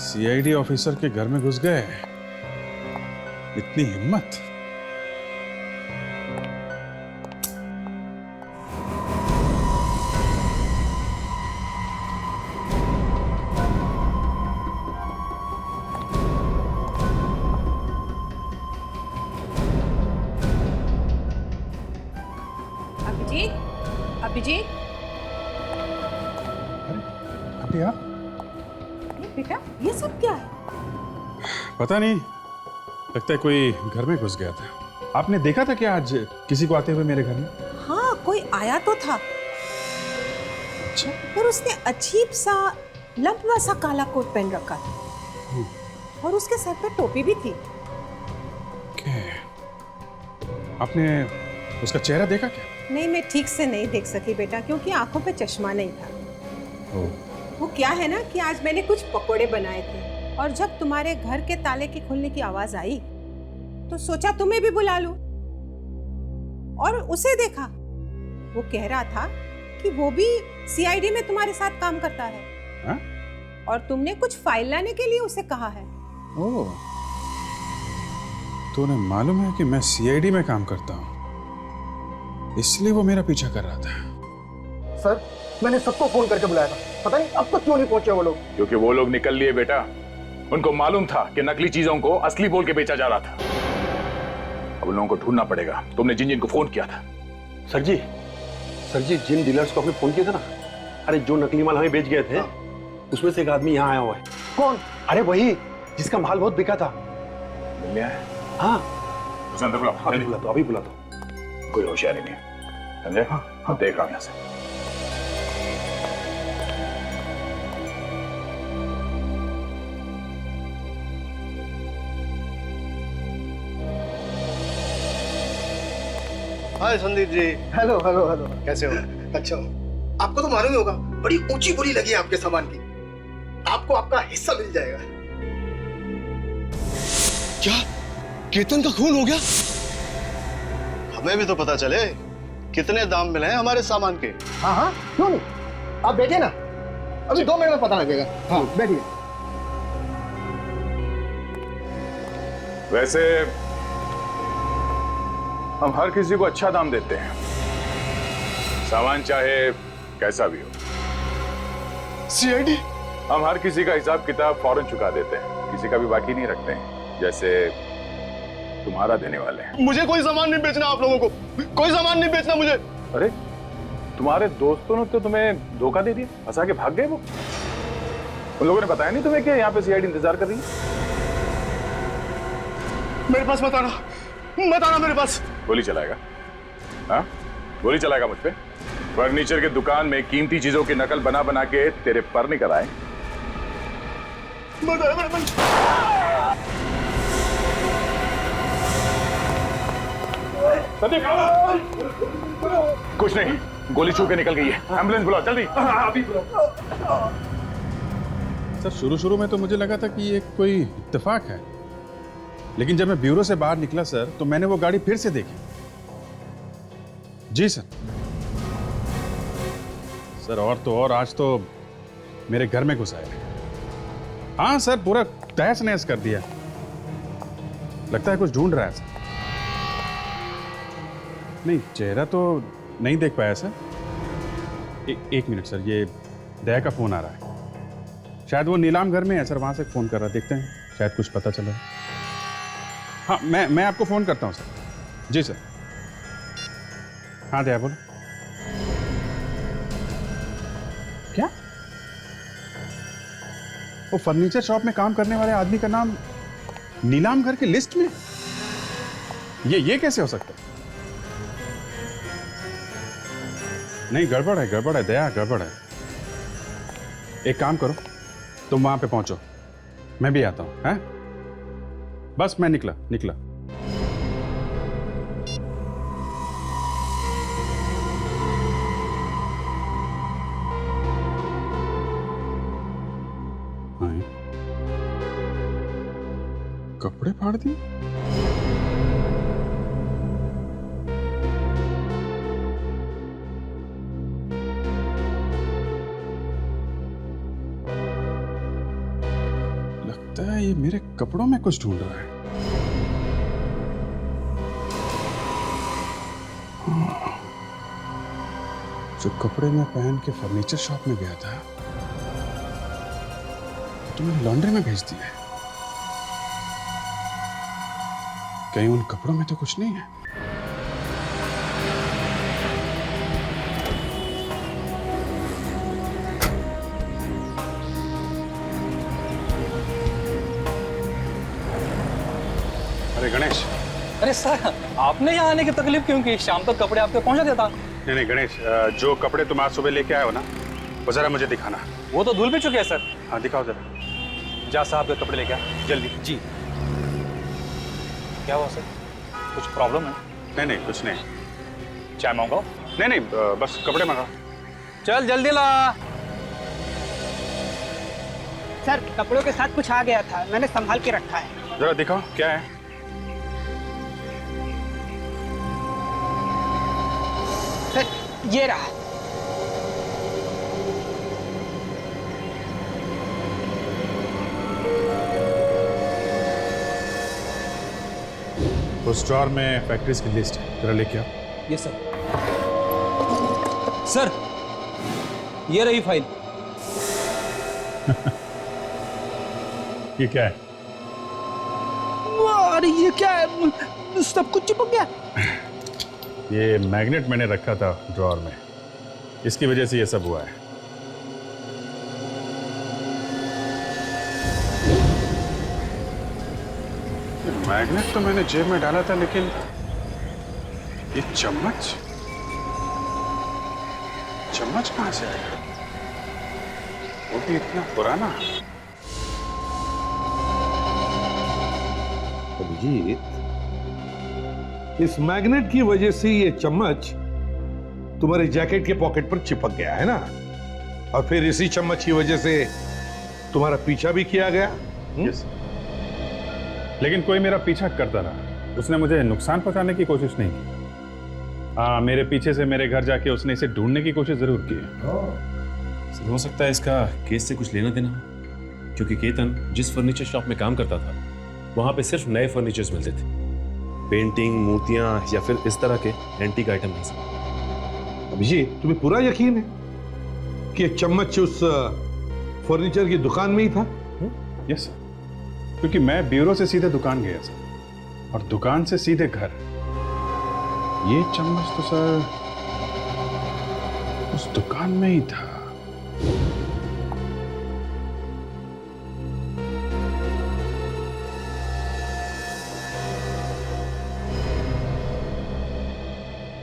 सीआईडी ऑफिसर के घर में घुस गए, इतनी हिम्मत। अभिजीत, अभिजीत, अभी आप? बेटा ये सब क्या है? पता नहीं, लगता है कोई घर में घुस गया था। आपने देखा था क्या आज किसी को आते हुए मेरे घर में? हाँ, कोई आया तो था। अच्छा। पर उसने अजीब सा लंबा सा काला कोट पहन रखा था, और उसके सर पे टोपी भी थी। आपने उसका चेहरा देखा क्या? नहीं, मैं ठीक से नहीं देख सकी बेटा, क्योंकि आंखों पे चश्मा नहीं था। वो क्या है ना कि आज मैंने कुछ पकोड़े बनाए थे, और जब तुम्हारे घर के ताले के खुलने की आवाज आई तो सोचा तुम्हें भी बुला लूं, और उसे देखा। वो कह रहा था कि वो भी सीआईडी में तुम्हारे साथ काम करता है। हा? और तुमने कुछ फाइल लाने के लिए उसे कहा है। ओह, तो उन्हें मालूम है कि मैं सीआईडी में काम करता हूँ, इसलिए वो मेरा पीछा कर रहा था। सर, मैंने सबको फोन करके बुलाया था, पता नहीं अब तक क्यों नहीं पहुंचे वो लोग। क्योंकि वो लोग निकल लिए बेटा, उनको मालूम था कि नकली चीजों को असली बोल के बेचा जा रहा था। अब उन लोगों को ढूंढना पड़ेगा। तुमने जिन जिन को फोन किया था? सर जी जिन डीलर्स को आपने फोन किया था ना, अरे जो नकली माल हमें बेच गए थे, उसमें से एक आदमी यहाँ आया हुआ है। कौन? अरे वही जिसका माल बहुत बिका था। मिल गया है? हाँ, उसे अंदर बुलाओ। अभी बुला दो। कोई होशियारी नहीं, समझे? हाँ, देख रहा हूं यहां से। हाय Sandeep ji. Hello hello hello, कैसे हो? अच्छा हो। आपको तो मालूम ही होगा, बड़ी ऊंची बोली लगी है आपके सामान की, आपको आपका हिस्सा मिल जाएगा। क्या केतन का खून हो गया? हमें भी तो पता चले कितने दाम मिले हैं हमारे सामान के। हाँ हाँ, क्यों नहीं, आप बैठिए ना, अभी 2 मिनट में पता लगेगा। हाँ बैठिए। वैसे हम हर किसी को अच्छा दाम देते हैं, सामान चाहे कैसा भी हो। सीआईडी, हम हर किसी का हिसाब किताब फौरन चुका देते हैं, किसी का भी बाकी नहीं रखते हैं, जैसे तुम्हारा देने वाले हैं। मुझे कोई सामान नहीं बेचना, आप लोगों को कोई सामान नहीं बेचना मुझे। अरे तुम्हारे दोस्तों ने तो तुम्हें धोखा दे दिया, फंसा के भाग गए वो। उन लोगों ने बताया नहीं तुम्हें कि यहाँ पे सीआईडी इंतजार कर रही है? मेरे पास मत आना मेरे पास। गोली चलाएगा? हाँ, गोली चलाएगा मुझ पे? फर्नीचर की दुकान में कीमती चीजों की नकल बना बना के तेरे पर निकल आए। कुछ नहीं, गोली छू के निकल गई है। एम्बुलेंस बुलाओ जल्दी। अभी सर शुरू में तो मुझे लगा था कि ये कोई इत्तेफाक है, लेकिन जब मैं ब्यूरो से बाहर निकला सर तो मैंने वो गाड़ी फिर से देखी। जी सर। सर और तो और आज तो मेरे घर में घुस आए। हाँ सर, पूरा तहस नहस कर दिया। लगता है कुछ ढूंढ रहा है सर। नहीं, चेहरा तो नहीं देख पाया सर। एक मिनट सर, ये दया का फोन आ रहा है। शायद वो नीलाम घर में है सर, वहां से फोन कर रहा है। देखते हैं, शायद कुछ पता चला। हाँ, मैं आपको फोन करता हूँ सर। जी सर। हाँ दया बोलो। क्या? वो फर्नीचर शॉप में काम करने वाले आदमी का नाम नीलाम घर की लिस्ट में? ये कैसे हो सकता है? नहीं, गड़बड़ है दया, गड़बड़ है। एक काम करो, तुम वहां पे पहुंचो, मैं भी आता हूं। हैं? बस मैं निकला। कपड़े फाड़ दिए? लगता है ये मेरे कपड़ों में कुछ ढूंढ रहा है। जो कपड़े में पहन के फर्नीचर शॉप में गया था तो मैंने लॉन्ड्री में भेज दिया है। कहीं उन कपड़ों में तो कुछ नहीं है? अरे गणेश। अरे सर, आपने यहाँ आने की तकलीफ क्यों की? शाम तक कपड़े आपके पहुंचा देता। नहीं गणेश, जो कपड़े तुम आज सुबह लेके आए हो ना, वो जरा मुझे दिखाना। वो तो धुल भी चुके हैं सर। हाँ दिखाओ जरा। जा साहब के कपड़े लेके आ जल्दी। जी। क्या हुआ सर, कुछ प्रॉब्लम है? नहीं कुछ नहीं। चाय मंगाओ? नहीं बस कपड़े मंगाओ। चल जल्दी ला। सर, कपड़ों के साथ कुछ आ गया था, मैंने संभाल के रखा है। जरा दिखाओ क्या है। सर ये रहा। उस ड्रॉर में फैक्ट्रीज की लिस्ट है, जरा लेके आओ। Yes sir. सर ये रही फाइल। ये क्या है? अरे ये क्या है, सब कुछ चिपक गया। ये मैग्नेट मैंने रखा था ड्रॉर में, इसकी वजह से ये सब हुआ है। मैग्नेट तो मैंने जेब में डाला था, लेकिन ये चम्मच कहां से आया? वो भी इतना पुराना। अभिजीत, इस मैग्नेट की वजह से ये चम्मच तुम्हारे जैकेट के पॉकेट पर चिपक गया है ना, और फिर इसी चम्मच की वजह से तुम्हारा पीछा भी किया गया। यस। लेकिन कोई मेरा पीछा करता रहा। उसने मुझे नुकसान पहुंचाने की कोशिश नहीं की। हाँ, मेरे पीछे से मेरे घर जाके उसने इसे ढूंढने की कोशिश जरूर की है। सर, हो सकता है इसका केस से कुछ लेना देना हो, क्योंकि केतन जिस फर्नीचर शॉप में काम करता था वहां पे सिर्फ नए फर्नीचर्स मिलते थे, पेंटिंग, मूर्तियां या फिर इस तरह के एंटीक आइटम नहीं सर। अभिजीत, तुम्हें पूरा यकीन है कि ये चम्मच उस फर्नीचर की दुकान में ही था? यस सर, क्योंकि मैं ब्यूरो से सीधे दुकान गया सर, और दुकान से सीधे घर। ये चम्मच तो सर उस दुकान में ही था।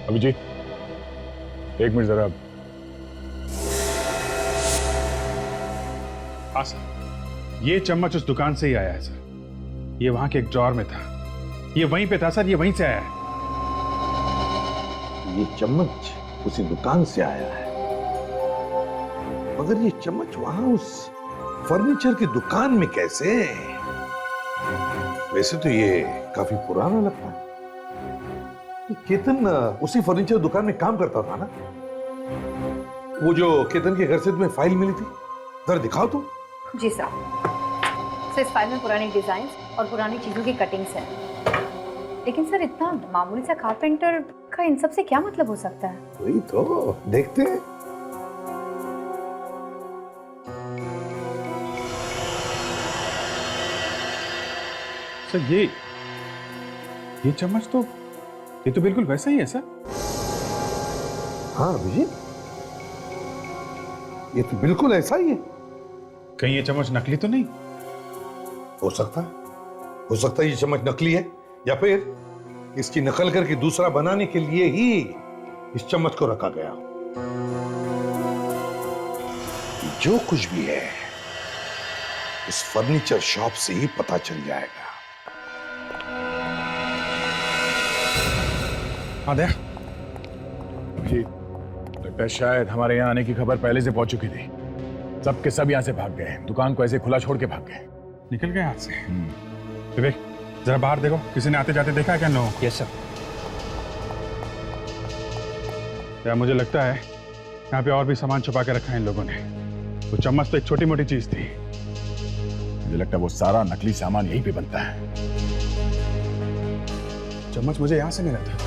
अभिजीत, एक मिनट जरा। हाँ सर, ये चम्मच उस दुकान से ही आया है सर। ये वहां के एक ड्रॉर में था, ये वहीं पे था सर, ये वहीं से आया है। ये चम्मच उसी दुकान से आया है, मगर ये चम्मच वहां उस फर्नीचर की दुकान में कैसे? वैसे तो ये काफी पुराना लगता है। ये केतन उसी फर्नीचर दुकान में काम करता था ना? वो जो केतन के घर से तुम्हें फाइल मिली थी, जरा दिखाओ तो। जी सर। सर, इस फाइल में पुरानी डिजाइन और पुरानी चीजों की कटिंग्स हैं। लेकिन सर, इतना मामूली सा कारपेंटर का इन सब से क्या मतलब हो सकता है? वही तो देखते हैं। सर, ये चम्मच तो, ये तो बिल्कुल वैसा ही है सर। हाँ अभिजीत, ये तो बिल्कुल ऐसा ही है। कहीं ये चम्मच नकली तो नहीं? हो सकता है ये चम्मच नकली है, या फिर इसकी नकल करके दूसरा बनाने के लिए ही इस चम्मच को रखा गया। जो कुछ भी है, इस फर्नीचर शॉप से ही पता चल जाएगा। हाँ दया, लगता है शायद हमारे यहाँ आने की खबर पहले से पहुंच चुकी थी। सब के सब यहाँ से भाग गए, दुकान को ऐसे खुला छोड़ के भाग गए। निकल गए हाथ से। विवेक, जरा बाहर देखो, किसी ने आते जाते देखा है क्या? नो। Yes sir. या मुझे लगता है यहाँ पे और भी सामान छुपा के रखा है इन लोगों ने। वो चम्मच तो एक छोटी मोटी चीज थी। मुझे लगता है वो सारा नकली सामान यहीं पे बनता है। चम्मच मुझे यहाँ से मिला था।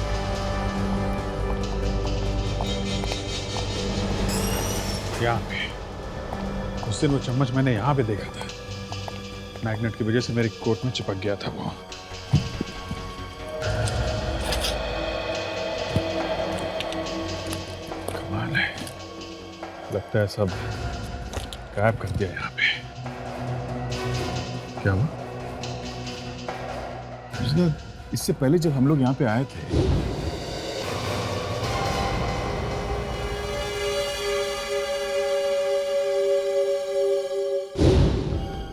यहाँ पे उस दिन वो चम्मच मैंने यहाँ पे देखा था। मैग्नेट की वजह से मेरे कोट में चिपक गया था वो। कमाल है, लगता है सब गायब कर दिया यहाँ पे। क्या हुआ? इससे पहले जब हम लोग यहाँ पे आए थे,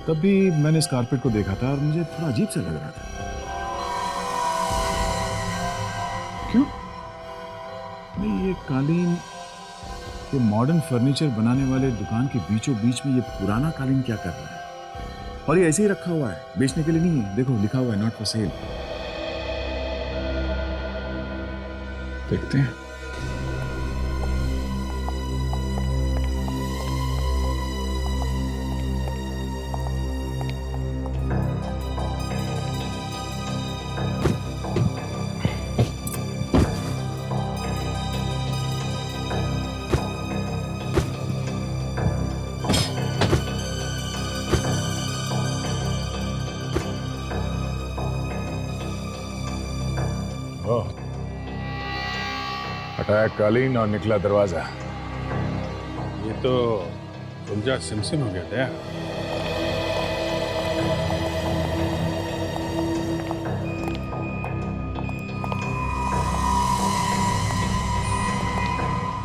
तब भी मैंने इस कारपेट को देखा था और मुझे थोड़ा अजीब सा लग रहा था। क्यों? नहीं, ये कालीन, ये मॉडर्न फर्नीचर बनाने वाले दुकान के बीचों बीच में ये पुराना कालीन क्या कर रहा है? और ये ऐसे ही रखा हुआ है, बेचने के लिए नहीं है। देखो, लिखा हुआ है नॉट फॉर सेल। देखते हैं। हटाया कालीन और निकला दरवाजा। ये तो उलझा सिमसिम हो गया था।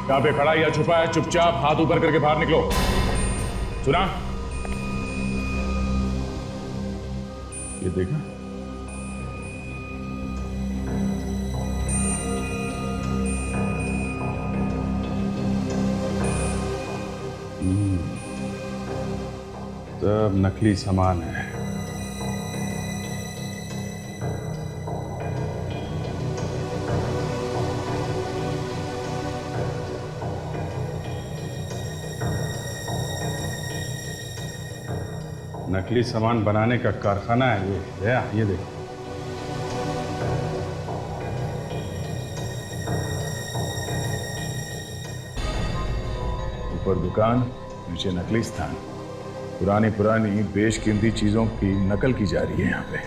यहाँ पे खड़ा या छुपा है, चुपचाप हाथ ऊपर करके बाहर निकलो। सुना? ये देखा? सब नकली सामान है। नकली सामान बनाने का कारखाना है ये। दया, ये देखो। ऊपर दुकान, नीचे नकली स्थान। पुरानी पुरानी बेशकीमती चीजों की नकल की जा रही है यहाँ पे।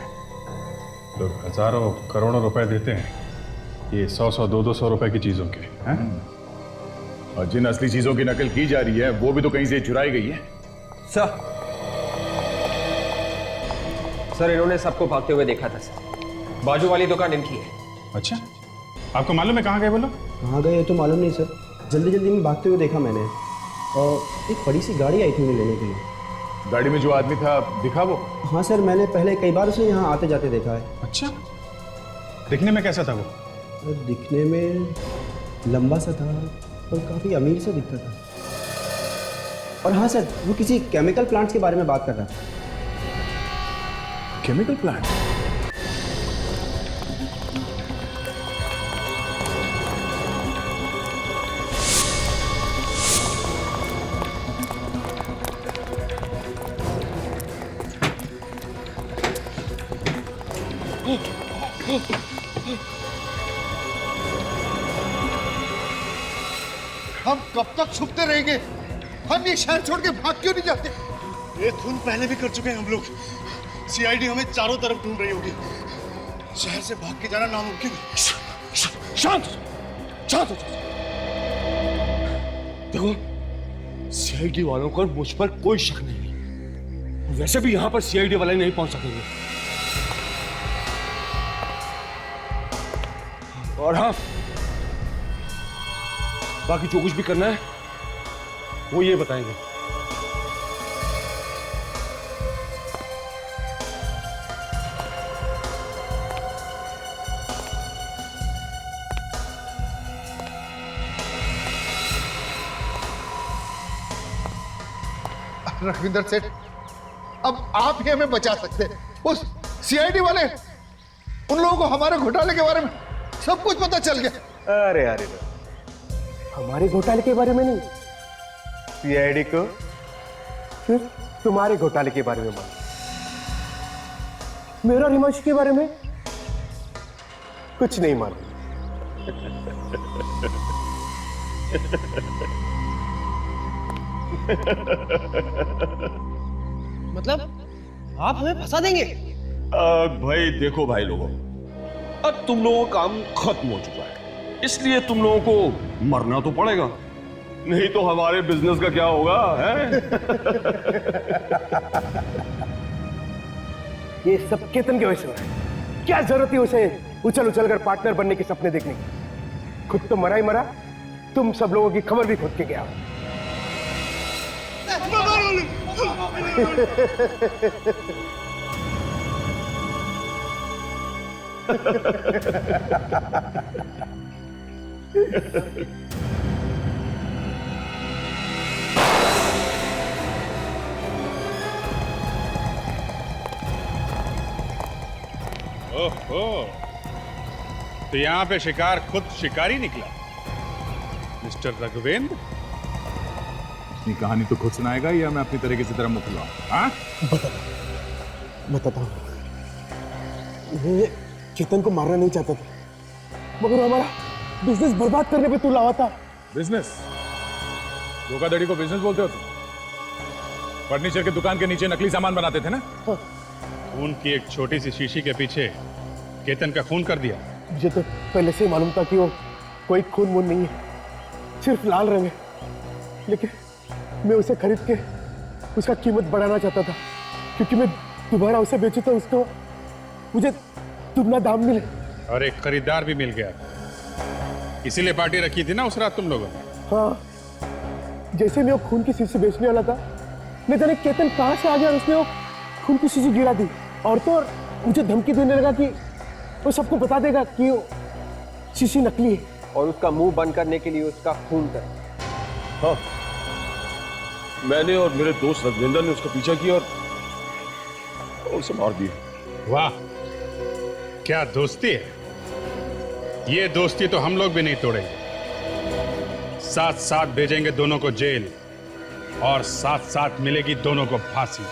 लोग हजारों करोड़ों रुपए देते हैं ये 100-100, 200 रुपए की चीजों के, हैं? और जिन असली चीजों की नकल की जा रही है वो भी तो कहीं से चुराई गई है। सर इन्होंने सबको भागते हुए देखा था सर। बाजू वाली दुकान इनकी है। अच्छा, आपको मालूम है कहाँ गए वो लोग? कहाँ गए तो मालूम नहीं सर, जल्दी जल्दी में भागते हुए देखा मैंने, और एक बड़ी सी गाड़ी आई थी उन्हें लेने के लिए। गाड़ी में जो आदमी था दिखा वो? हाँ सर, मैंने पहले कई बार उसे यहाँ आते जाते देखा है। अच्छा, दिखने में कैसा था वो? दिखने में लंबा सा था और काफ़ी अमीर सा दिखता था। और हाँ सर, वो किसी केमिकल प्लांट्स के बारे में बात कर रहा था। Chemical plant? हम कब तक छुपते रहेंगे? हम ये शहर छोड़ के भाग क्यों नहीं जाते? ये खून पहले भी कर चुके हैं हम लोग। सीआईडी हमें चारों तरफ ढूंढ रही होगी। शहर से भाग के जाना नामुमकिन है। शांत शांत हो जाओ। देखो, सीआईडी वालों को मुझ पर कोई शक नहीं। वैसे भी यहां पर सीआईडी वाले नहीं पहुंच सकेंगे। और हाँ, बाकी जो कुछ भी करना है वो ये बताएंगे। रघुविंदर सेठ, अब आप ही हमें बचा सकते हैं। उस सीआईडी वाले, उन लोगों को हमारे घोटाले के बारे में सब कुछ पता चल गया। अरे अरे, हमारे घोटाले के बारे में नहीं, सीआईडी को सिर्फ तुम्हारे घोटाले के बारे में मालूम। मेरा हिमांशु के बारे में कुछ नहीं मालूम। मतलब आप हमें फंसा देंगे? भाई देखो भाई लोगों, अब तुम लोगों का काम खत्म हो चुका है, इसलिए तुम लोगों को मरना तो पड़ेगा, नहीं तो हमारे बिजनेस का क्या होगा, है? ये सब केतन की वजह से हो रहा है। क्या जरूरत थी उसे उछल उछल कर पार्टनर बनने के सपने देखने की? खुद तो मरा ही मरा, तुम सब लोगों की खबर भी खुद के गया। ओहो, तो यहाँ पे शिकार खुद शिकारी निकला, मिस्टर रघुवेंद्र। अपनी कहानी तो खुद सुनाएगा या मैं अपनी तरीके से तेरा मुख खुलवाऊं? हाँ? बताता हूँ। मैं चेतन को मारना नहीं चाहता था, मगर हमारा बिजनेस बर्बाद करने पे तू लावा था। बिजनेस? धोखाधड़ी को बिजनेस बोलते हो तुम? फर्नीचर के दुकान के नीचे नकली सामान बनाते थे ना? हाँ। खून की एक छोटी सी शीशी के पीछे केतन का खून कर दिया। मुझे तो पहले से ही मालूम था कि वो कोई खून वून नहीं है, सिर्फ लाल रंग है, लेकिन मैं उसे खरीद के उसका कीमत बढ़ाना चाहता था, क्योंकि मैं दोबारा उसे बेचूं तो उसको मुझे दुगना दाम मिले। और एक खरीदार भी मिल गया, इसीलिए पार्टी रखी थी ना उस रात तुम लोगों ने? हाँ, जैसे मैं वो खून की शीशी बेचने वाला था, न जाने केतन कहाँ से आ गया, उसने वो खून की शीशी गिरा दी, और तो और मुझे धमकी देने लगा कि वो सबको बता देगा कि वो शीशी नकली है, और उसका मुंह बंद करने के लिए उसका खून कर। हाँ, मैंने और मेरे दोस्त रघुविंदर ने उसका पीछा किया और उसे मार दिया। वाह, क्या दोस्ती है! ये दोस्ती तो हम लोग भी नहीं तोड़ेंगे। साथ साथ भेजेंगे दोनों को जेल, और साथ साथ मिलेगी दोनों को फांसी।